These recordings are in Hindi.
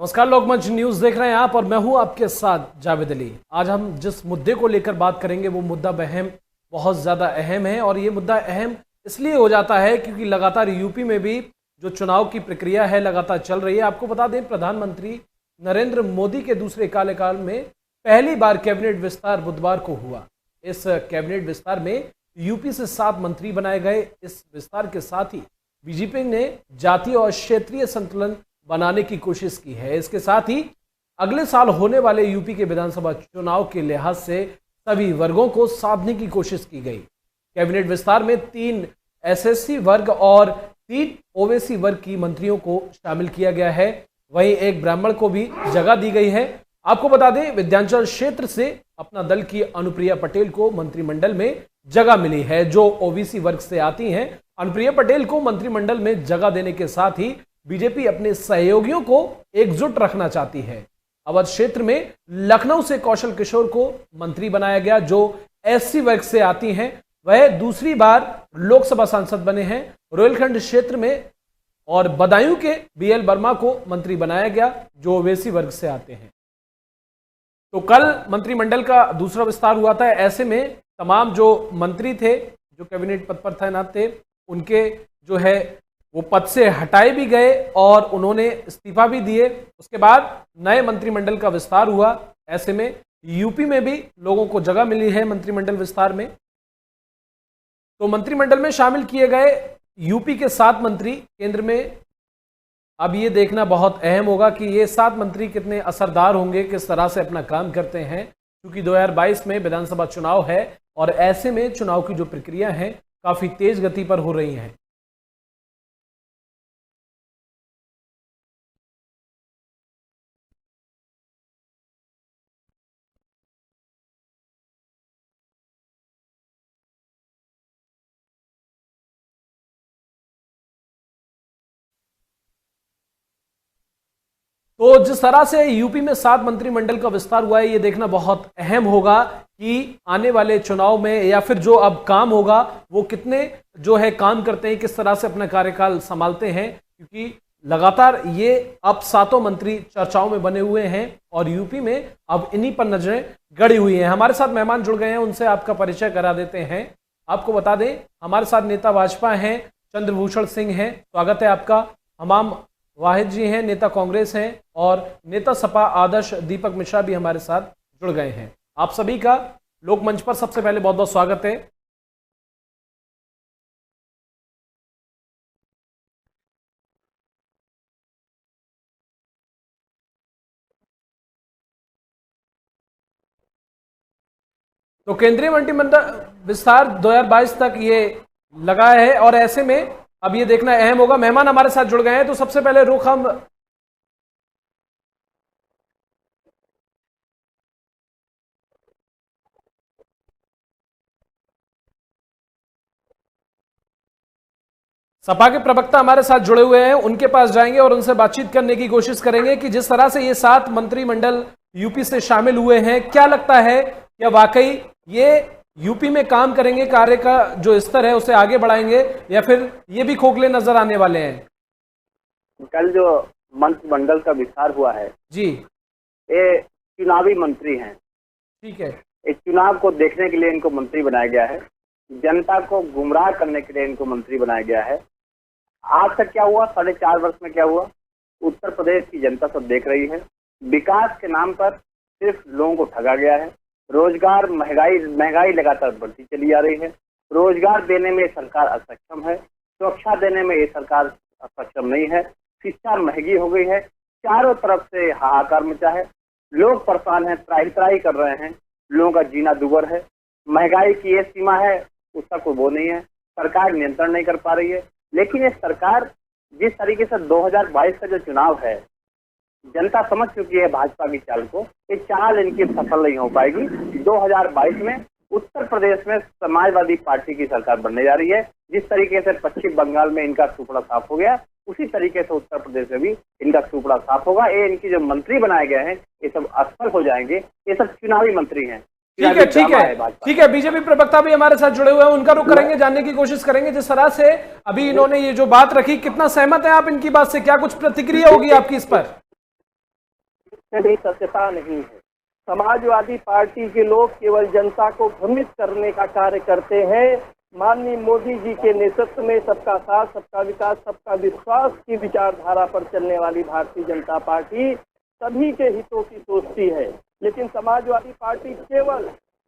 नमस्कार, लोकमंच न्यूज देख रहे हैं आप और मैं हूं आपके साथ जावेद अली। आज हम जिस मुद्दे को लेकर बात करेंगे वो मुद्दा बहुत ज्यादा अहम है और ये मुद्दा अहम इसलिए हो जाता है क्योंकि लगातार यूपी में भी जो चुनाव की प्रक्रिया है लगातार चल रही है। आपको बता दें, प्रधानमंत्री नरेंद्र मोदी के दूसरे कार्यकाल में पहली बार कैबिनेट विस्तार बुधवार को हुआ। इस कैबिनेट विस्तार में यूपी से 7 मंत्री बनाए गए। इस विस्तार के साथ ही बीजेपी ने जातीय और क्षेत्रीय संतुलन बनाने की कोशिश की है। इसके साथ ही अगले साल होने वाले यूपी के विधानसभा चुनाव के लिहाज से सभी वर्गों को साधने की कोशिश की गई। कैबिनेट विस्तार में 3 एसएससी वर्ग और 3 ओबीसी वर्ग की मंत्रियों को शामिल किया गया है। वहीं एक ब्राह्मण को भी जगह दी गई है। आपको बता दें, विंध्याचल क्षेत्र से अपना दल की अनुप्रिया पटेल को मंत्रिमंडल में जगह मिली है, जो ओबीसी वर्ग से आती हैं। अनुप्रिया पटेल को मंत्रिमंडल में जगह देने के साथ ही बीजेपी अपने सहयोगियों को एकजुट रखना चाहती है। अवध क्षेत्र में लखनऊ से कौशल किशोर को मंत्री बनाया गया, जो एससी वर्ग से आती हैं। वह दूसरी बार लोकसभा सांसद बने हैं। रोहिलखंड क्षेत्र में और बदायूं के बीएल वर्मा को मंत्री बनाया गया, जो ओबीसी वर्ग से आते हैं। तो कल मंत्रिमंडल का दूसरा विस्तार हुआ था। ऐसे में तमाम जो मंत्री थे, जो कैबिनेट पद पर तैनात थे, उनके जो है वो पद से हटाए भी गए और उन्होंने इस्तीफा भी दिए। उसके बाद नए मंत्रिमंडल का विस्तार हुआ। ऐसे में यूपी में भी लोगों को जगह मिली है मंत्रिमंडल विस्तार में। तो मंत्रिमंडल में शामिल किए गए यूपी के 7 मंत्री। केंद्र में अब ये देखना बहुत अहम होगा कि ये 7 मंत्री कितने असरदार होंगे, किस तरह से अपना काम करते हैं, क्योंकि 2022 में विधानसभा चुनाव है और ऐसे में चुनाव की जो प्रक्रिया है काफी तेज गति पर हो रही है। तो जिस तरह से यूपी में 7 मंत्रिमंडल का विस्तार हुआ है, ये देखना बहुत अहम होगा कि आने वाले चुनाव में या फिर जो अब काम होगा वो कितने जो है काम करते हैं, किस तरह से अपना कार्यकाल संभालते हैं, क्योंकि लगातार ये अब 7 मंत्री चर्चाओं में बने हुए हैं और यूपी में अब इन्हीं पर नजरें गड़ी हुई हैं। हमारे साथ मेहमान जुड़ गए हैं, उनसे आपका परिचय करा देते हैं। आपको बता दें, हमारे साथ नेता भाजपा हैं, चंद्रभूषण सिंह हैं, स्वागत है आपका। हमाम वाहिद जी हैं, नेता कांग्रेस हैं, और नेता सपा आदर्श दीपक मिश्रा भी हमारे साथ जुड़ गए हैं। आप सभी का लोकमंच पर सबसे पहले बहुत बहुत स्वागत है। तो केंद्रीय मंत्रिमंडल विस्तार 2022 तक ये लगा है और ऐसे में अब ये देखना अहम होगा। मेहमान हमारे साथ जुड़ गए हैं, तो सबसे पहले रुख हम सपा के प्रवक्ता हमारे साथ जुड़े हुए हैं, उनके पास जाएंगे और उनसे बातचीत करने की कोशिश करेंगे कि जिस तरह से ये 7 मंत्रिमंडल यूपी से शामिल हुए हैं, क्या लगता है क्या वाकई ये यूपी में काम करेंगे, कार्य का जो स्तर है उसे आगे बढ़ाएंगे, या फिर ये भी खोखले नजर आने वाले हैं? कल जो मंत्रिमंडल का विस्तार हुआ है जी, ये चुनावी मंत्री हैं। ठीक है। इस चुनाव को देखने के लिए इनको मंत्री बनाया गया है, जनता को गुमराह करने के लिए इनको मंत्री बनाया गया है। आज तक क्या हुआ, 4.5 वर्ष में क्या हुआ, उत्तर प्रदेश की जनता सब देख रही है। विकास के नाम पर सिर्फ लोगों को ठगा गया है। रोजगार, महंगाई लगातार बढ़ती चली जा रही है। रोजगार देने में सरकार असक्षम है, सुरक्षा देने में ये सरकार सक्षम नहीं है। शिक्षा महंगी हो गई है, चारों तरफ से हाहाकार मचा है, लोग परेशान हैं, त्राही त्राही कर रहे हैं, लोगों का जीना दुभर है। महंगाई की ये सीमा है, उसका कोई वो नहीं है, सरकार नियंत्रण नहीं कर पा रही है। लेकिन ये सरकार जिस तरीके से 2022 का जो चुनाव है, जनता समझ चुकी है भाजपा की चाल को, ये चाल इनकी सफल नहीं हो पाएगी। 2022 में उत्तर प्रदेश में समाजवादी पार्टी की सरकार बनने जा रही है। जिस तरीके से पश्चिम बंगाल में इनका सुपड़ा साफ हो गया, उसी तरीके से उत्तर प्रदेश में भी इनका सुपड़ा साफ होगा। ये इनकी जो मंत्री बनाए गए हैं ये सब असफल हो जाएंगे। ये सब चुनावी मंत्री हैं। ठीक है, ठीक है, ठीक है। बीजेपी प्रवक्ता भी हमारे साथ जुड़े हुए हैं, उनका रुख करेंगे, जानने की कोशिश करेंगे। जिस तरह से अभी इन्होंने ये जो बात रखी, कितना सहमत है आप इनकी बात से? क्या कुछ प्रतिक्रिया होगी आपकी इस पर? कहीं सत्यता नहीं है। समाजवादी पार्टी के लोग केवल जनता को भ्रमित करने का कार्य करते हैं। माननीय मोदी जी के नेतृत्व में सबका साथ, सबका विकास, सबका विश्वास की विचारधारा पर चलने वाली भारतीय जनता पार्टी सभी के हितों की सोचती है, लेकिन समाजवादी पार्टी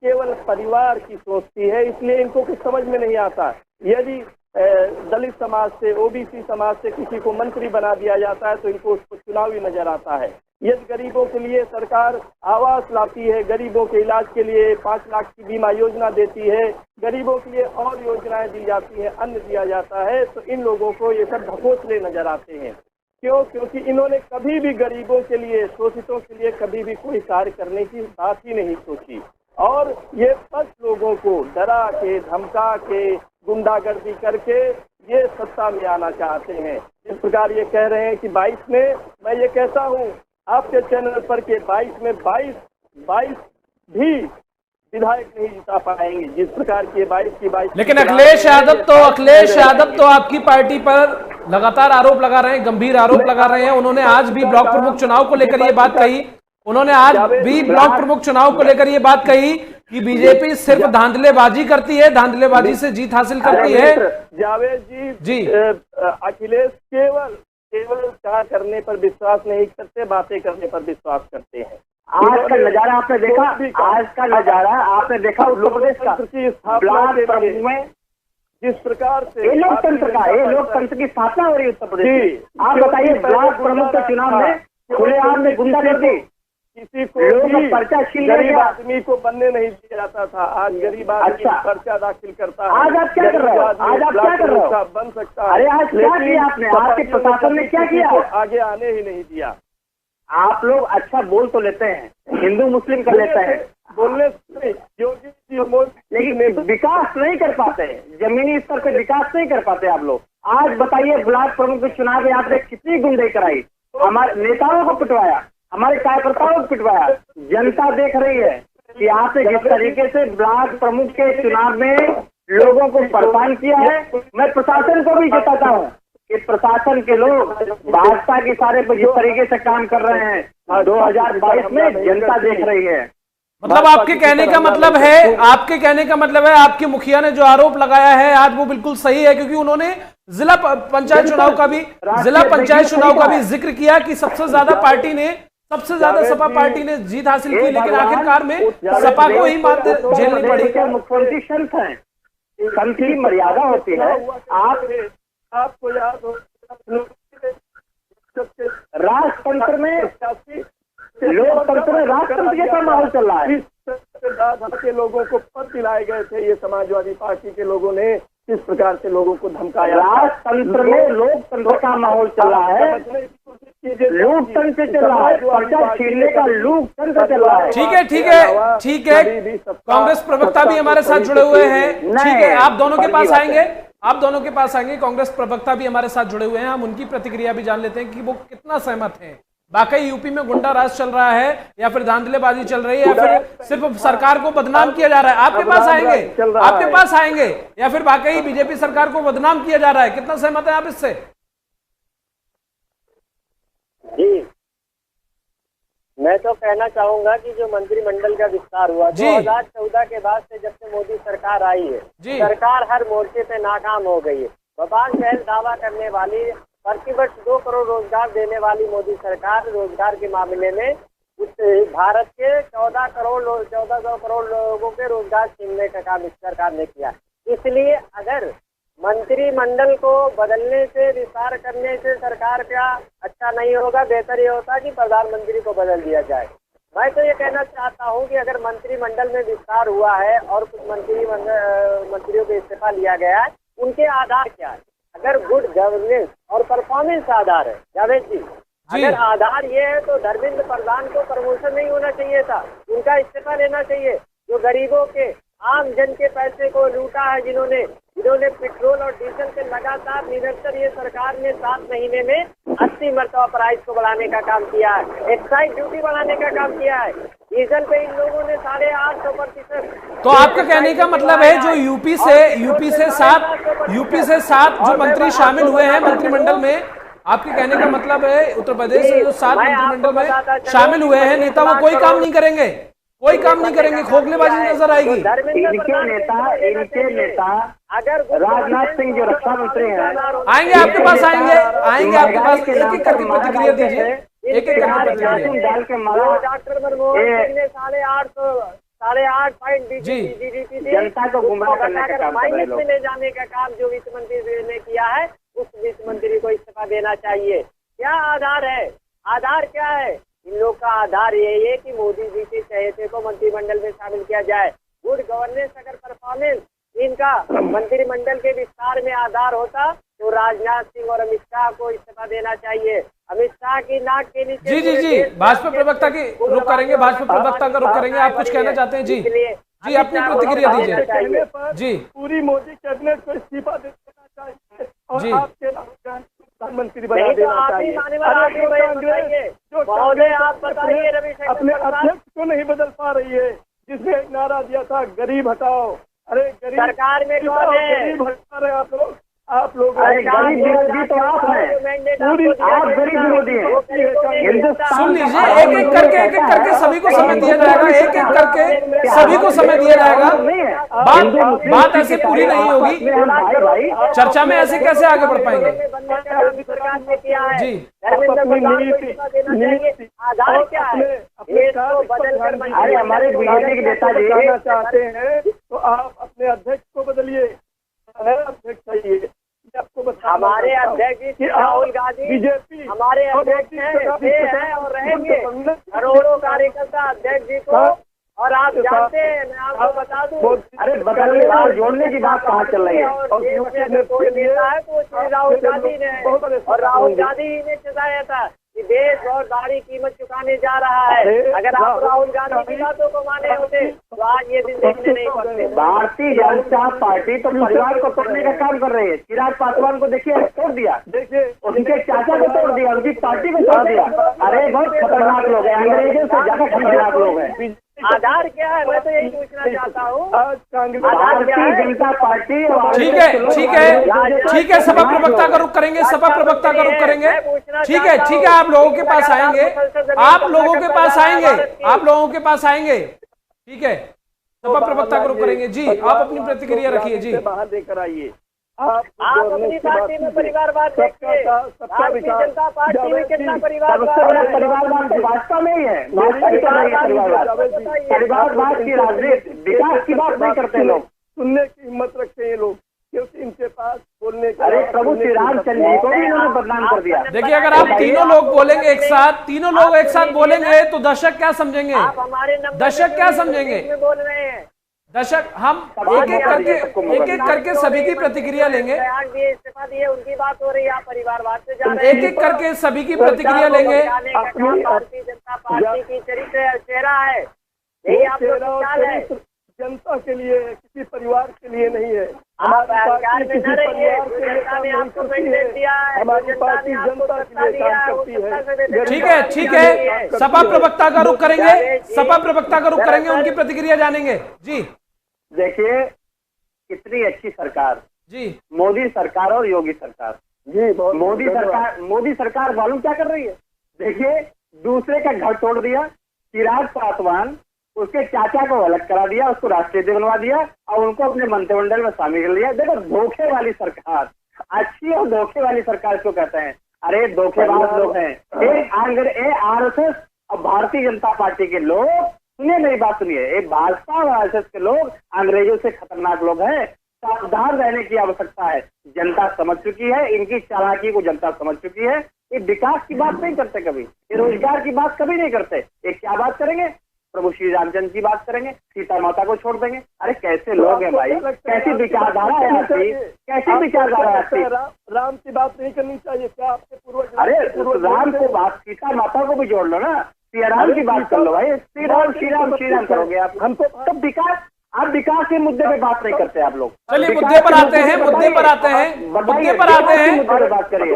केवल परिवार की सोचती है। इसलिए इनको कुछ समझ में नहीं आता। यदि दलित समाज से, ओबीसी समाज से किसी को मंत्री बना दिया जाता है तो इनको उसको चुनावी नजर आता है। यदि गरीबों के लिए सरकार आवास लाती है, गरीबों के इलाज के लिए 5 लाख की बीमा योजना देती है, गरीबों के लिए और योजनाएं दी जाती है, अन्न दिया जाता है, तो इन लोगों को ये सब ढकोसले नजर आते हैं। क्यों? क्योंकि इन्होंने कभी भी गरीबों के लिए, शोषितों के लिए कभी भी कोई कार्य करने की बात ही नहीं सोची। और ये बस लोगों को डरा के, धमका के, गुंडागर्दी करके ये सत्ता में आना चाहते हैं। इस प्रकार ये कह रहे हैं कि 22 में, मैं ये कहता हूँ आपके चैनल पर के 22 में 22 भी विधायक नहीं जिता पाएंगे, जिस प्रकार की 22 लेकिन अखिलेश यादव तो आपकी पार्टी पर लगातार आरोप लगा रहे हैं, गंभीर आरोप लगा रहे हैं। उन्होंने आज भी ब्लॉक प्रमुख चुनाव को लेकर ये बात कही कि बीजेपी सिर्फ धांधलेबाजी करती है, धांधलेबाजी से जीत हासिल करती है। जावेद जी अखिलेश केवल कार्य करने पर विश्वास नहीं करते, बातें करने पर विश्वास करते हैं। आज का नजारा आपने देखा, आज का नजारा आपने देखा उत्तर प्रदेश का ब्लॉक प्रमुख में जिस प्रकार से लोकतंत्र की स्थापना हो रही है उत्तर प्रदेश। आप बताइए, ब्लॉक प्रमुख के चुनाव में खुलेआम में गुंडागर्दी, किसी को पर्चा छीन गरीब आदमी को बनने नहीं दिया जाता था। आज गरीब आदमी पर्चा दाखिल करता है। आज आप क्या कर रहे हो? आज आप क्या कर रहे हो? बन सकता है। अरे आज क्या किया आपने? आपके प्रशासन ने क्या किया? आगे आने ही नहीं दिया। आप लोग अच्छा बोल तो लेते हैं, हिंदू मुस्लिम कर लेते हैं, बोलने से योगी जी लेकिन विकास नहीं कर पाते, जमीनी स्तर पे विकास नहीं कर पाते आप लोग। आज बताइए, ब्लॉक प्रमुख के चुनाव में आपने कितनी गुंडाई कराई, हमारे नेताओं को पिटवाया, हमारे कार्यकर्ताओं को पिटवाया। जनता देख रही है कि आपने जिस तरीके से ब्लॉक प्रमुख के चुनाव में लोगों को परेशान किया है। मैं प्रशासन को भी बताता हूँ कि प्रशासन के लोग भाजपा के सारे पर जिस तरीके से काम कर रहे हैं 2022 में जनता देख रही है। मतलब आपके कहने का मतलब है आपके मुखिया ने जो आरोप लगाया है आज वो बिल्कुल सही है, क्योंकि उन्होंने जिला पंचायत चुनाव का भी जिक्र किया कि सबसे ज्यादा सपा पार्टी ने जीत हासिल की, लेकिन आखिरकार में सपा को ही मात झेलनी पड़ी। मुख्यमंत्री संत है, संत की मर्यादा होती है। आपको याद हो राजतंत्र में, लोकतंत्र में राजतंत्र जैसा माहौल चल रहा है। के लोगों को पद दिलाए गए थे, ये समाजवादी पार्टी के लोगों ने किस प्रकार से लोगों को धमकाया। राजतंत्र में लोकतंत्र का माहौल चल रहा है, लोकतंत्र चल रहा है, पर्चा छीनने का लोकतंत्र चल रहा है। ठीक है। कांग्रेस प्रवक्ता भी हमारे साथ जुड़े हुए हैं। ठीक है, आप दोनों के पास आएंगे। कांग्रेस प्रवक्ता भी हमारे साथ जुड़े हुए हैं, हम उनकी प्रतिक्रिया भी जान लेते हैं कि वो कितना सहमत हैं। वाकई यूपी में गुंडा राज चल रहा है या फिर धांधलेबाजी चल रही है या फिर सिर्फ सरकार को बदनाम किया जा रहा है? आपके पास आएंगे या फिर वाकई बीजेपी सरकार को बदनाम किया जा रहा है? कितना सहमत है आप इससे? जी, मैं तो कहना चाहूंगा कि जो मंत्रिमंडल का विस्तार हुआ 2014 के बाद से, जब से मोदी सरकार आई है, सरकार हर मोर्चे पे नाकाम हो गई है। भगवान पहल दावा करने वाली, प्रतिवर्ष 2 करोड़ रोजगार देने वाली मोदी सरकार रोजगार के मामले में भारत के 14 करोड़ लोगों के रोजगार छीनने का काम इस सरकार ने किया। इसलिए अगर मंत्रिमंडल को बदलने से, विस्तार करने से सरकार का अच्छा नहीं होगा, बेहतर ये होता कि प्रधानमंत्री को बदल दिया जाए। मैं तो ये कहना चाहता हूँ कि अगर मंत्रिमंडल में विस्तार हुआ है और कुछ मंत्रियों को इस्तीफा लिया गया है, उनके आधार क्या है? अगर गुड गवर्नेंस और परफॉर्मेंस आधार है जावेद जी, अगर आधार ये है तो धर्मेंद्र प्रधान को प्रमोशन नहीं होना चाहिए था, उनका इस्तीफा लेना चाहिए। जो गरीबों के, आम जन के पैसे को लूटा है, जिन्होंने पेट्रोल और डीजल के लगातार निरंतर ये सरकार ने 7 महीने में 80 मरतबा प्राइस को बढ़ाने का काम किया है, एक्साइज ड्यूटी बढ़ाने का काम किया है, डीजल पे इन लोगों ने 850%। तो आपका कहने का मतलब है जो यूपी से 7 जो मंत्री शामिल हुए हैं मंत्रिमंडल में, आपके कहने का मतलब है उत्तर प्रदेश से जो 7 मंत्रिमंडल में शामिल हुए हैं नेता, वो कोई काम नहीं करेंगे, कोई काम नहीं करेंगे, खोखलेबाजी नजर आएगी। इनके नेता अगर राजनाथ सिंह जो रक्षा मंत्री हैं आएंगे आपके पास, आएंगे आपके पास, एक एक करके प्रतिक्रिया दीजिए, एक एक करके प्रतिक्रिया। डाल के मारा डॉक्टर मनमोहन सिंह ने 8.5 जीडीपी जनता को गुमराह करने का काम कर रहे माइनस लोग। में ले जाने का काम जो वित्त मंत्री ने किया है, उस वित्त मंत्री को इस्तीफा देना चाहिए। क्या आधार है? आधार क्या है? इन लोग का आधार यही है कि मोदी जी के चहेते को मंत्रिमंडल में शामिल किया जाए। गुड गवर्नेंस अगर परफॉर्मेंस इनका मंत्रिमंडल के विस्तार में आधार होता तो राजनाथ सिंह और अमित शाह को इस्तीफा देना चाहिए। अमित शाह की नाक के नीचे जी भाजपा प्रवक्ता की रुख करेंगे, भाजपा प्रवक्ता का रुख करेंगे। आप कुछ कहना चाहते हैं? जी अपनी प्रतिक्रिया दीजिए। जी पूरी मोदी कैबिनेट को इस्तीफा देना चाहिए और जी। आपके प्रधानमंत्री बना देना चाहिए। महोदय आप बताइए, रविशंकर अपने प्रसाद अध्यक्ष को नहीं बदल पा रही है, जिसने एक नारा दिया था गरीब हटाओ। अरे गरीब सरकार में कौन है? गरीब हटा रहे आप लोग अरे गरीब विरोधी तो आप हैं, आप गरीब विरोधी हैं। सुन लीजिए, एक एक करके सभी को समय दिया जाएगा, एक एक करके सभी को समय दिया जाएगा। बात ऐसे पूरी नहीं होगी, भाई चर्चा में ऐसे कैसे आगे बढ़ पाएंगे? सरकार ने किया है। जी आधार क्या है? अपने इसको बदल कर अरे हमारे बीजेपी के नेता जी करना चाहते हैं तो आप अपने अध्यक्ष को बदलिए। अध्यक्ष चाहिए आपको बताना हमारे चाहता हूं अध्यक्ष जी कि राहुल गांधी बीजेपी हमारे अध्यक्ष हैं, वे हैं और रहेंगे। करोड़ों कार्यकर्ता अध्यक्ष जी को, और आप जानते हैं, मैं आपको बता दूं, अरे बदलने और जोड़ने की बात कहाँ चल रही है? और देश में अगर कोई नेता है तो श्री राहुल गांधी ने, और राहुल गांधी ने चलाया था कि देश और दाढ़ी कीमत चुकाने जा रहा है। अगर आप राहुल गांधी की बातों को माने होते तो आज ये दिन देखने नहीं पड़ते। भारतीय जनता पार्टी तो परिवार को तोड़ने का काम कर रही है। चिराग पासवान को देखिए, तोड़ दिया, देखिए उनके चाचा को तोड़ दिया, उनकी पार्टी को तोड़ दिया। अरे बहुत खतरनाक लोग हैं, अंग्रेजों से ज्यादा खतरनाक लोग हैं। आधार क्या है? मैं तो यही पूछना चाहता हूँ। आज कांग्रेस भारतीय जनता पार्टी ठीक है, सभा प्रवक्ता का रुख करेंगे, सभा प्रवक्ता का रुख करेंगे। ठीक है, आप लोगों के पास आएंगे, आप लोगों के पास आएंगे। ठीक है, सभा प्रवक्ता का रुख करेंगे। जी आप अपनी प्रतिक्रिया रखिए। जी बाहर लेकर आइए। आप अपनी पार्टी में परिवारवाद देखिए, भारतीय जनता पार्टी में कितना परिवारवाद भाजपा में ही है। परिवारवाद की राजनीति, विकास की बात नहीं करते लोग। सुनने की हिम्मत रखते हैं ये लोग, क्योंकि इनके पास बोलने का। अरे प्रभु श्री रामचंद्र जी को भी इन्होंने बदनाम कर दिया। देखिए, अगर आप तीनों लोग बोलेंगे एक साथ, तीनों लोग एक साथ बोलेंगे तो दर्शक क्या समझेंगे? आप हमारे दर्शक क्या समझेंगे? बोल रहे हैं दर्शक, हम एक एक करके सभी की प्रतिक्रिया लेंगे, इस्तीफा दिए, उनकी बात हो रही है। आप परिवारवाद से जा रहे हैं। एक एक करके सभी की प्रतिक्रिया लेंगे। भारतीय जनता पार्टी की चेहरा है, यही आपका ख्याल है। जनता के लिए, किसी परिवार के लिए नहीं है। आप सरकार में न रहिए, जनता ने आपको मैंडेट दिया है, हमारी पार्टी जनता के लिए काम करती है। ठीक है, सपा प्रवक्ता का रुख करेंगे, सपा प्रवक्ता का रुख करेंगे, उनकी प्रतिक्रिया जानेंगे। जी देखिए, कितनी अच्छी सरकार, जी मोदी सरकार और योगी सरकार। जी मोदी सरकार मालूम क्या कर रही है? देखिए, दूसरे का घर तोड़ दिया। चिराग पासवान, उसके चाचा को अलग करा दिया, उसको राष्ट्रीय बनवा दिया और उनको अपने मंत्रिमंडल में शामिल कर लिया। देखो, धोखे वाली सरकार, अच्छी और धोखे वाली सरकार क्यों कहते हैं? अरे धोखेबाज लोग हैं। RSS और भारतीय जनता पार्टी के लोग, सुनिए मेरी बात सुनिए, एक भाजपा और RSS के लोग अंग्रेजों से खतरनाक लोग हैं। सावधान रहने की आवश्यकता है। जनता समझ चुकी है, इनकी चालाकी को जनता समझ चुकी है। ये विकास की बात नहीं करते कभी, ये रोजगार की बात कभी नहीं करते। ये क्या बात करेंगे? प्रभु श्री रामचंद्र की बात करेंगे, सीता माता को छोड़ देंगे। अरे कैसे लोग हैं भाई, कैसी विचारधारा है आपकी, कैसी विचारधारा है आपकी? राम की बात नहीं करनी चाहिए क्या? आपके पूर्वज, अरे राम को बात, सीता माता को भी जोड़ लो ना, श्री राम की बात कर लो भाई। श्री राम करोगे आप, हमको तब विकास। आप विकास के मुद्दे पे बात नहीं करते आप लोग। चलिए मुद्दे पर आते हैं, बात करिए।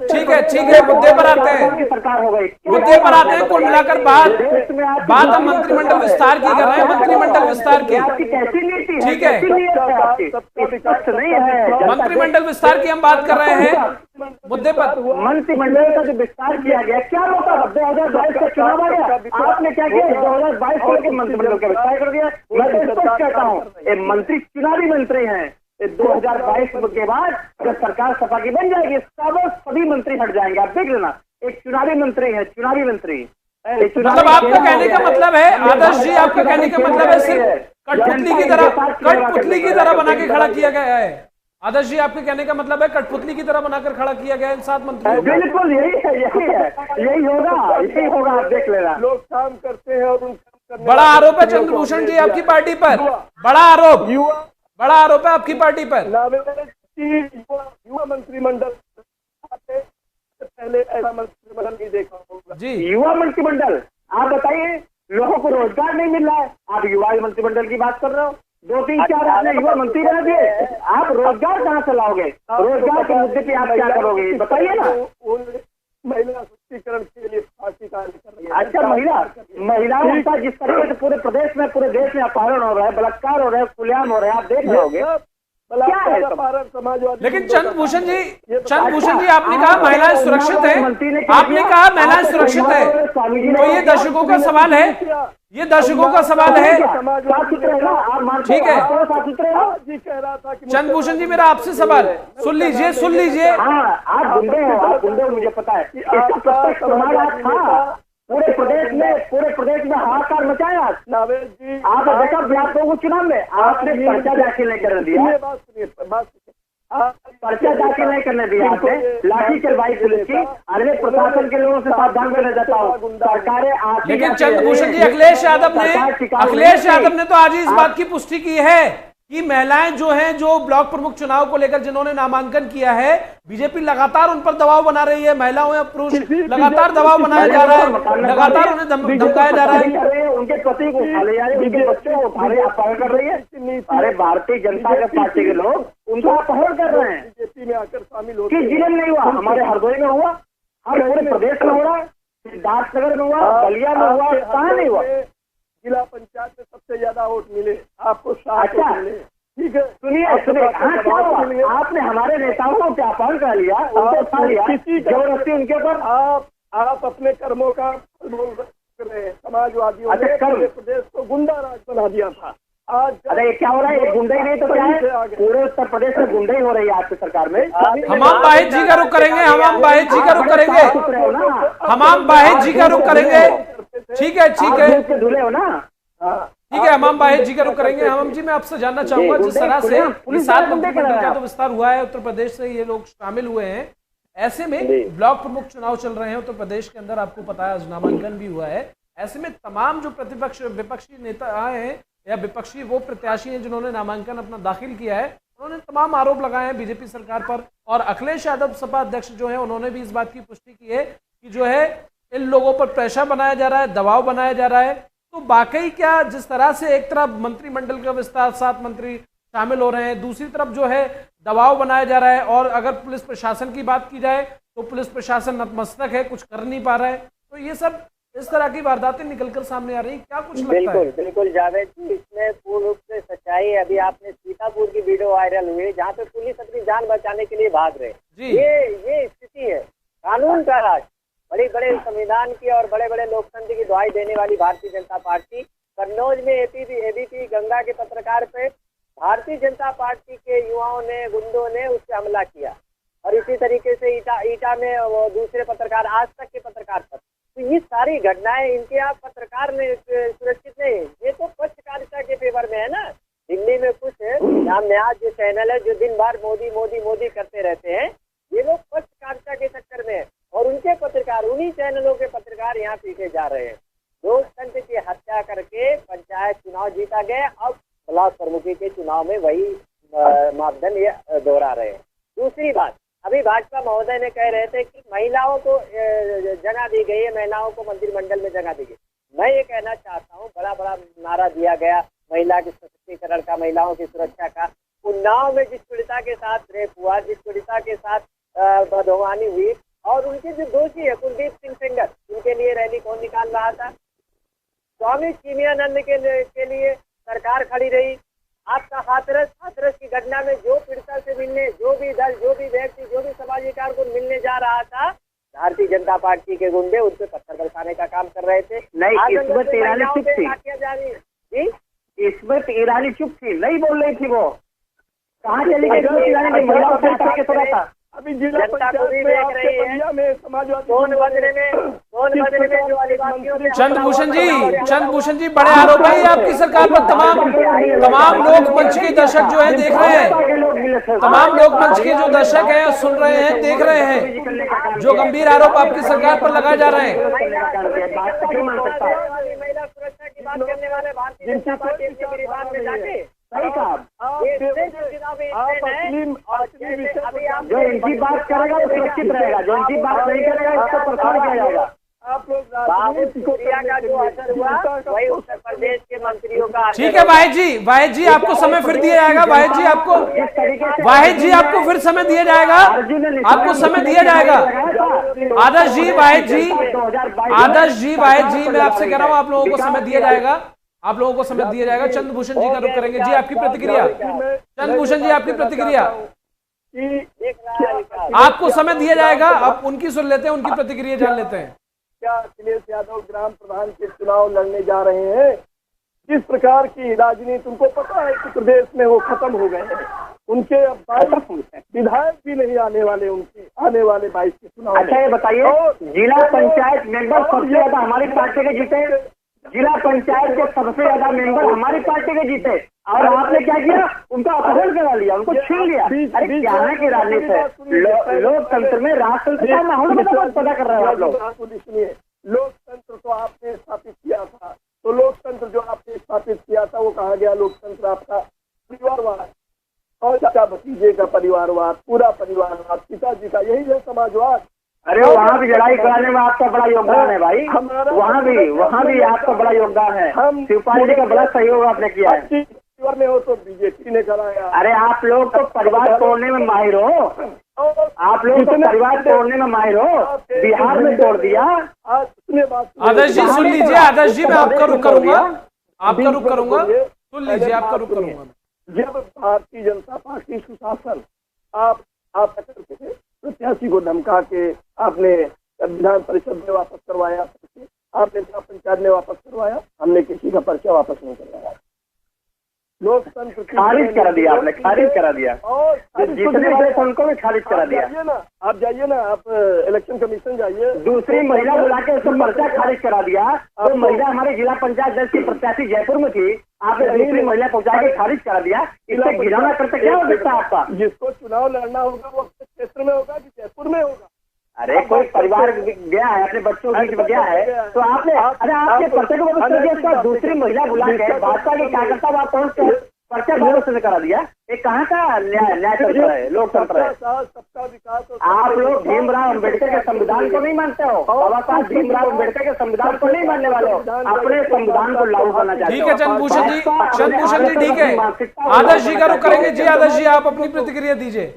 ठीक है, मुद्दे पर आते हैं, सरकार हो गई, मुद्दे पर आते हैं। कुल मिलाकर बात हम मंत्रिमंडल विस्तार की कर रहे हैं, मंत्रिमंडल विस्तार की। ठीक है, नहीं है, मंत्रिमंडल विस्तार की हम बात कर रहे हैं। मुद्दे पर मंत्रिमंडल का जो विस्तार किया गया, क्या होता है 2022 का चुनाव आ गया, आपने क्या किया 2022 को मंत्रिमंडल का विस्तार कर दिया। मैं तो स्पष्ट कहता हूँ ये मंत्री चुनावी मंत्री हैं। 2022 के बाद जब सरकार सपा की बन जाएगी सभी मंत्री हट जाएंगे, आप देख लेना। एक चुनावी मंत्री है, चुनावी मंत्री। मतलब आपका कहने का मतलब है आदर्श जी, आपका कहने का मतलब है सिर्फ कठपुतली की तरह बना के खड़ा किया गया है। आदर्श जी, आपके कहने का मतलब है कठपुतली की तरह बनाकर खड़ा किया गया इन 7 मंत्रियों को। बिल्कुल यही होगा, आप देख लेना। लोग काम करते हैं और बड़ा आरोप है चंद्रभूषण जी आपकी पार्टी पर, बड़ा आरोप है आपकी पार्टी पर। युवा मंत्रिमंडल पहले ऐसा मंत्रिमंडल नहीं देखा होगा जी। युवा मंत्रिमंडल, आप बताइए लोगों को रोजगार नहीं मिल रहा है, आप युवा मंत्रिमंडल की बात कर रहे हो। 2-3-4 आपने युवा मंत्री बना दिए, आप रोजगार कहाँ से लाओगे? रोजगार के मुद्दे पे आप क्या करोगे बताइए ना। महिला सशक्तिकरण के लिए पार्टी कार्य कर रही है। अच्छा, महिलाओं का जिस तरीके से पूरे प्रदेश में पूरे देश में अपहरण हो रहा है, बलात्कार हो रहा है, खुलेआम हो रहा है, आप देख रहे होगे। समाजवादी। लेकिन चंद्रभूषण जी आपने कहा महिलाएं सुरक्षित है, आपने कहा महिलाएं सुरक्षित है, तो ये दर्शकों का सवाल है, ये दर्शकों का सवाल है। ठीक है चंद्रभूषण जी, मेरा आपसे सवाल सुन लीजिए। हाँ, आप गुंडे हो, मुझे पता है। पूरे प्रदेश में हाहाकार मचाया नावेद जी। आप देखा ब्लाकों को चुनाव में आपने पर्चा दाखिल नहीं करने दिया, पर्चा दाखिल नहीं करने दिया आपने, लाठी चलवाई पुलिस की। अरे प्रशासन के लोगों से सावधान रहना चाहता हूँ, सरकारें। लेकिन चंद्रभूषण जी, अखिलेश यादव ने तो आज ही इस बात की पुष्टि की है कि महिलाएं जो हैं, जो ब्लॉक प्रमुख चुनाव को लेकर जिन्होंने नामांकन किया है, बीजेपी लगातार उन पर दबाव बना रही है। महिलाओं या पुरुष लगातार दबाव बनाया जा रहा है, लगातार उन्हें धमकाया जा रहा है। उनके पति को उठा ले जा रहे हैं, उनके बच्चों को उठा ले अपहरण कर रही है। अरे भारतीय जनता पार्टी के लोग उनका अपहरण कर रहे हैं। बीजेपी में आकर शामिल हो, किस जिले में नहीं हुआ? हमारे हरदोई में हुआ, हर पूरे प्रदेश में हो रहा है, सिद्धार्थनगर में हुआ, बलिया में हुआ, कहाँ नहीं हुआ? जिला पंचायत में सबसे ज्यादा वोट मिले आपको, 7 वोट मिले। ठीक है, सुनिए। हाँ, क्या हुआ? आपने हमारे नेताओं को क्या अपहरण कर लिया, उनको उठा लिया जबरदस्ती उनके ऊपर। आप अपने कर्मों का बोल रहे हैं। समाजवादियों ने पूरे प्रदेश को गुंडा राज बना दिया था। आज अरे क्या हो रहा है? गुंडा ही नहीं तो क्या है? पूरे उत्तर प्रदेश में गुंडा ही हो रही है आपकी सरकार में। हमाम बाहित जी का रुख करेंगे, हमाम बाहित जी का रुख करेंगे। ठीक है धुले हो ना। ठीक है, हमाम बाहित जी का रुख करेंगे। हमाम जी, मैं आपसे जानना चाहूंगा, जिस तरह से 7 मंत्रिमंडल का तो विस्तार हुआ है, उत्तर प्रदेश से ये लोग शामिल हुए हैं, ऐसे में ब्लॉक प्रमुख चुनाव चल रहे हैं उत्तर प्रदेश के अंदर, आपको पता है नामांकन भी हुआ है। ऐसे में तमाम जो विपक्षी नेता आए हैं या विपक्षी वो प्रत्याशी हैं जिन्होंने नामांकन अपना दाखिल किया है, उन्होंने तमाम आरोप लगाए हैं बीजेपी सरकार पर। और अखिलेश यादव सपा अध्यक्ष जो है, उन्होंने भी इस बात की पुष्टि की है कि जो है इन लोगों पर प्रेशर बनाया जा रहा है, दबाव बनाया जा रहा है। तो वाकई क्या जिस तरह से एक तरफ मंत्रिमंडल का विस्तार, 7 मंत्री शामिल हो रहे हैं, दूसरी तरफ जो है दबाव बनाया जा रहा है, और अगर पुलिस प्रशासन की बात की जाए तो पुलिस प्रशासन नतमस्तक है, कुछ कर नहीं पा रहा है, तो ये सब इस तरह की वारदातें निकलकर सामने आ रही, क्या कुछ लगता है? बिल्कुल जावेद जी, इसमें पूर्ण रूप से सच्चाई है। अभी आपने सीतापुर की वीडियो वायरल हुई जहाँ पे पुलिस अपनी जान बचाने के लिए भाग रहे। ये स्थिति है कानून का राज। बड़े बड़े संविधान की और बड़े बड़े लोकतंत्र की दुहाई देने वाली भारतीय जनता पार्टी कन्नौज में एबीपी गंगा के पत्रकार पे भारतीय जनता पार्टी के युवाओं ने, गुंडों ने उस पर हमला किया, और इसी तरीके से ईटा में दूसरे पत्रकार, आज तक के पत्रकार पर। तो ये सारी घटनाएं इनके यहाँ पत्रकार ने सुरक्षित नहीं, ये तो पत्रकारिता के फेवर में है ना। दिल्ली में कुछ नाम न्याज जो चैनल है जो दिन भर मोदी मोदी मोदी करते रहते हैं, ये लोग पत्रकारिता के चक्कर में, और उनके पत्रकार, उन्हीं चैनलों के पत्रकार यहाँ पीछे जा रहे हैं। लोकतंत्र की हत्या करके पंचायत चुनाव जीता गया, अब ब्लॉक प्रमुखी के चुनाव में वही मापदंड ये दोहरा रहे हैं। दूसरी बात, अभी भाजपा महोदय ने कह रहे थे कि महिलाओं को जगह दी गई है, महिलाओं को मंत्रिमंडल में जगह दी गई। मैं ये कहना चाहता हूँ, बड़ा बड़ा नारा दिया गया महिला के सशक्तिकरण का, महिलाओं की सुरक्षा का। उन्नाव में जिस पीड़िता के साथ रेप हुआ, जिस पीड़िता के साथ बदगुमानी हुई, और उनके जो दोषी है कुलदीप सिंह सेंगर, उनके लिए रैली कौन निकाल रहा था? स्वामी चिन्मयानंद के लिए सरकार खड़ी रही, आपका हाथरस की घटना में जो पीड़िता से मिलने, जो भी दल, जो भी व्यक्ति, जो भी समाजी कारकुन मिलने जा रहा था, भारतीय जनता पार्टी के गुंडे उन पे पत्थर बरसाने का काम कर रहे थे। नहीं, इस्मत ईरानी चुप थी। जी, इस्मत ईरानी चुप थी, नहीं बोल रही थी। वो कहाँ चली गई? इस्मत ईरानी ने महिलाओं से करके सुना था। अभी जिला पंचायत में आपके बलिया में समाजवादी सोनभद्र में जो आदिवासियों पे चंद्रभूषण जी बड़े आरोप है आपकी सरकार पर। तमाम लोक मंच के दर्शक जो है देख रहे हैं, तमाम लोक मंच के जो दर्शक हैं सुन रहे हैं, देख रहे हैं जो गंभीर आरोप आपकी सरकार पर लगाए जा रहे हैं। महिला सुरक्षा की बात करने वाले भारतीय जनता पार्टी गिरिबान में जाके सही कहा। जो इनकी बात करेगा वो सुरक्षित रहेगा, जो इनकी बात नहीं करेगा इसको परेशान किया जाएगा। आप लोग का जो असर हुआ वही उत्तर प्रदेश के मंत्रियों का। ठीक है वाहिद जी आपको समय फिर दिया जाएगा। वाहिद जी आपको फिर समय दिया जाएगा, आपको समय दिया जाएगा। आदर्श जी वाहिद जी मैं आपसे कह रहा हूँ आप लोगों को समय दिया जाएगा, आप लोगों को समय दिया जाएगा। चंद्रभूषण जी का रुख करेंगे। जी आपकी प्रतिक्रिया, चंद्रभूषण जी आपकी प्रतिक्रिया। आपको समय दिया जाएगा, अब उनकी सुन लेते हैं, उनकी प्रतिक्रिया जान लेते हैं। क्या अखिलेश यादव ग्राम प्रधान के चुनाव लड़ने जा रहे हैं? किस प्रकार की राजनीति उनको पता है कि प्रदेश में वो खत्म हो गए हैं। उनके अब 22 विधायक भी नहीं आने वाले, उनके आने वाले 22 के चुनाव। अच्छा ये बताइए, जिला पंचायत मेंबर सबसे ज्यादा हमारी पार्टी के जीते, जिला पंचायत के सबसे ज्यादा मेंबर हमारी पार्टी के जीते, और आपने क्या किया? उनका अपहरण करा लिया, उनको छीन लिया। अरे क्या है की राजनीति है? लोकतंत्र में राजतंत्र का माहौल पता कर रहे हैं आप लोग। सुनिए, लोकतंत्र तो आपने स्थापित किया था, तो लोकतंत्र जो आपने स्थापित किया था वो कहा गया लोकतंत्र आपका परिवारवाद और चाचा भतीजे का परिवारवाद, पूरा परिवारवाद, पिताजी का, यही है समाजवाद। अरे वहाँ भी लड़ाई कराने में आपका बड़ा योगदान है भाई, वहाँ भी आपका बड़ा योगदान है। शिवपाल जी का बड़ा सहयोग आपने किया है। में हो तो बीजेपी ने कराया। अरे आप लोग तो परिवार तोड़ने में माहिर हो, आप लोग तो परिवार तोड़ने में माहिर हो, बिहार में तोड़ दिया। आदर्श जी सुन लीजिए, आदर्श जी मैं आपका रुख करूंगा, आपका रुख करूंगा, सुन लीजिए, आपका रुख करूंगा। जब भारतीय जनता पार्टी सुशासन आप करते थे, प्रत्याशी को धमका के आपने विधान परिषद में वापस करवाया, आपने जिला पंचायत में वापस करवाया, हमने किसी का पर्चा वापस नहीं करवाया। लोकतंत्र खारिज करा दिया आपने, खारिज करा दिया, और जितने वाले थे उनको भी खारिज करा दिया। आप जाइए ना, आप इलेक्शन कमीशन जाइए, दूसरी महिला बुला के उसको पर्चा खारिज करा दिया। तो महिला हमारे जिला पंचायत दल की प्रत्याशी जयपुर में थी, आपने दूसरी महिला पहुंचा के खारिज करा दिया। इससे गिराना करते क्या हो सकता है आपका? जिसको चुनाव लड़ना होगा वो अपने क्षेत्र में होगा कि जयपुर में होगा? अरे कोई परिवार गया है, अपने बच्चों के बीच में गया है, तो आपने अरे आपके पर्चे को वापस कर दिया, दूसरी महिला बुला के भाजपा के कार्यकर्ता आप पहुंच के पर्चा वापस से करा दिया। ये कहाँ का न्याय तंत्र है, लोकतंत्र है? सबका विकास। आप लोग भीमराव अम्बेडकर के संविधान को नहीं मानते हो, बाबा साहब भीमराव अम्बेडकर के संविधान को नहीं मानने वाले हो, अपने संविधान को लागू करना चाहते हो। ठीक है चंद्रभूषण जी ठीक है। आदर्श जी का रुख करेंगे। जी आदर्श जी आप अपनी प्रतिक्रिया दीजिए।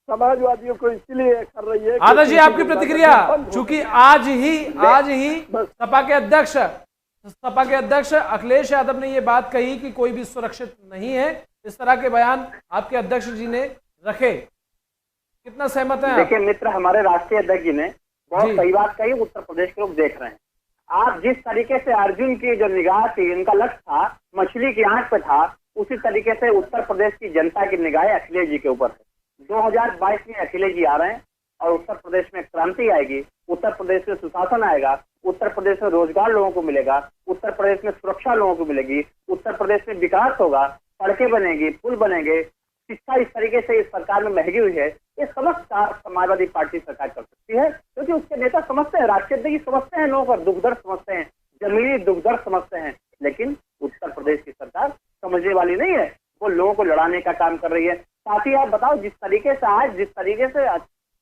समाजवादियों को इसलिए कर रही है। आदर्श जी आपकी प्रतिक्रिया, चूंकि आज ही सपा के अध्यक्ष अखिलेश यादव ने ये बात कही कि कोई भी सुरक्षित नहीं है, इस तरह के बयान आपके अध्यक्ष जी ने रखे, कितना सहमत है? देखिए मित्र, हमारे राष्ट्रीय अध्यक्ष जी ने बहुत सही बात कही, उत्तर प्रदेश के लोग देख रहे हैं। आप जिस तरीके से अर्जुन की जो निगाह थी, इनका लक्ष्य था, मछली की आंख पे था, उसी तरीके से उत्तर प्रदेश की जनता की निगाहें अखिलेश जी के ऊपर है। 2022 में अखिलेश जी आ रहे हैं और उत्तर प्रदेश में क्रांति आएगी, उत्तर प्रदेश में सुशासन आएगा, उत्तर प्रदेश में रोजगार लोगों को मिलेगा, उत्तर प्रदेश में सुरक्षा लोगों को मिलेगी, उत्तर प्रदेश में विकास होगा, सड़कें बनेंगी, पुल बनेंगे, शिक्षा इस तरीके से इस सरकार में महंगी हुई है। ये समस्त समाजवादी पार्टी सरकार कर सकती है, क्योंकि उसके नेता समझते हैं, राष्ट्रीय अध्यक्ष समझते हैं, लोगों का दुख दर्द समझते हैं, जमीनी दुख दर्द समझते हैं। लेकिन उत्तर प्रदेश की सरकार समझने वाली नहीं है, वो लोगों को लड़ाने का काम कर रही है। साथ ही आप बताओ, जिस तरीके से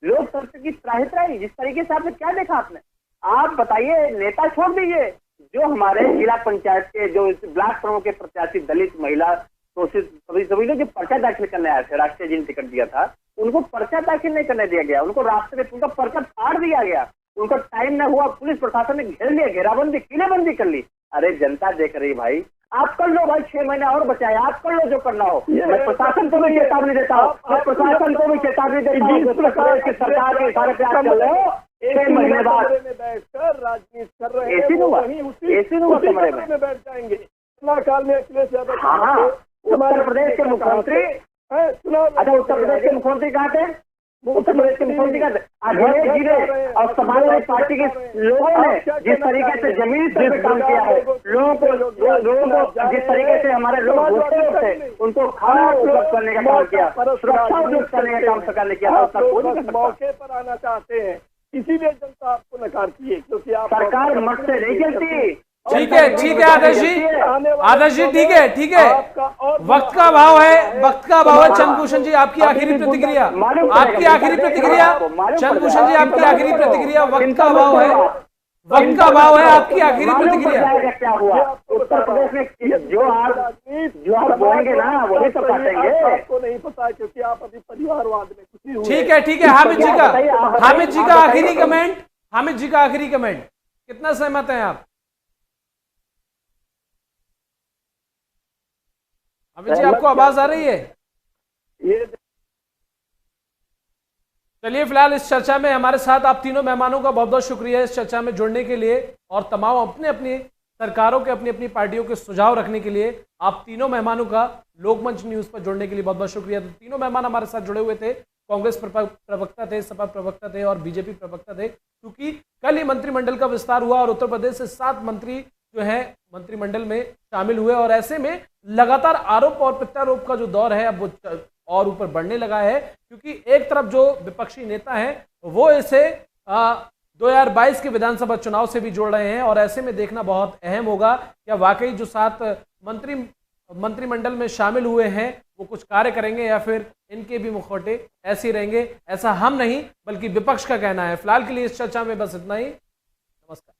लोकतंत्र की त्राही, जिस तरीके से आपने क्या देखा, आपने आप बताइए, नेता छोड़ दीजिए, जो हमारे जिला पंचायत के जो ब्लॉक प्रमुख के प्रत्याशी दलित महिला शोषित सभी लोग जो पर्चा दाखिल करने आए थे, राष्ट्रीय जिन टिकट दिया था, उनको पर्चा दाखिल नहीं करने दिया गया, उनको रास्ते में उनका पर्चा फाड़ दिया गया, उनको टाइम न हुआ, पुलिस प्रशासन ने घेर लिया, घेराबंदी, किलेबंदी कर ली। अरे जनता देख रही भाई, आप कर लो भाई, 6 महीने और बचाए, आप कर लो जो करना हो। मैं प्रशासन को भी चेतावनी देता हूँ, मैं प्रशासन को भी चेतावनी देता हूँ। सरकार के सारे प्रयास चल रहे हो, 6 महीने बाद में बैठकर राजनीति कर रहे हैं, ऐसी हुआ कमरे में बैठ जाएंगे। इतना काल में अखिलेश यादव हाँ, उत्तर प्रदेश के मुख्यमंत्री, अच्छा उत्तर प्रदेश के मुख्यमंत्री कहाँ थे? उत्तर प्रदेश के मुख्यमंत्री का धीरे धीरे और समाजवादी पार्टी के लोगों ने जिस तरीके से जमीन पर काम किया है, लोगों को जिस तरीके से हमारे लोग थे उनको खाना उपलब्ध करने का काम किया, सुरक्षा उपलब्ध करने का काम सरकार ने किया। मौके पर आना चाहते हैं, इसीलिए जनता आपको नकारती है, क्योंकि आप सरकार मत से नहीं चलती। ठीक है आदर्श जी, ठीक है। वक्त का अभाव है, चंद्रभूषण जी आपकी आखिरी प्रतिक्रिया, चंद्रभूषण जी आपकी आखिरी प्रतिक्रिया, वक्त का अभाव है, आपकी आखिरी प्रतिक्रिया। क्या हुआ उत्तर प्रदेश में? जो आप बोलेंगे ना वही तो काटेंगे। आपको नहीं पता क्योंकि आप अभी परिवारवाद में खुशी हुए। ठीक है, हामिद जी का आखिरी कमेंट, कितना सहमत हैं आप? अमित जी आपको आवाज आ रही है? चलिए, फिलहाल इस चर्चा में हमारे साथ आप तीनों मेहमानों का बहुत बहुत शुक्रिया इस चर्चा में जुड़ने के लिए, और तमाम अपने अपनी सरकारों के अपनी अपनी पार्टियों के सुझाव रखने के लिए आप तीनों मेहमानों का लोकमंच न्यूज पर जुड़ने के लिए बहुत बहुत शुक्रिया। तो तीनों मेहमान हमारे साथ जुड़े हुए थे, कांग्रेस प्रवक्ता थे, सपा प्रवक्ता थे और बीजेपी प्रवक्ता थे। क्योंकि कल ही मंत्रिमंडल का विस्तार हुआ और उत्तर प्रदेश से 7 मंत्री जो है मंत्रिमंडल में शामिल हुए, और ऐसे में लगातार आरोप और प्रत्यारोप का जो दौर है अब वो और ऊपर बढ़ने लगा है। क्योंकि एक तरफ जो विपक्षी नेता हैं वो इसे 2022 के विधानसभा चुनाव से भी जोड़ रहे हैं, और ऐसे में देखना बहुत अहम होगा क्या वाकई जो 7 मंत्रिमंडल में शामिल हुए हैं वो कुछ कार्य करेंगे या फिर इनके भी मुखौटे ऐसे रहेंगे। ऐसा हम नहीं बल्कि विपक्ष का कहना है। फिलहाल के लिए इस चर्चा में बस इतना ही। नमस्कार।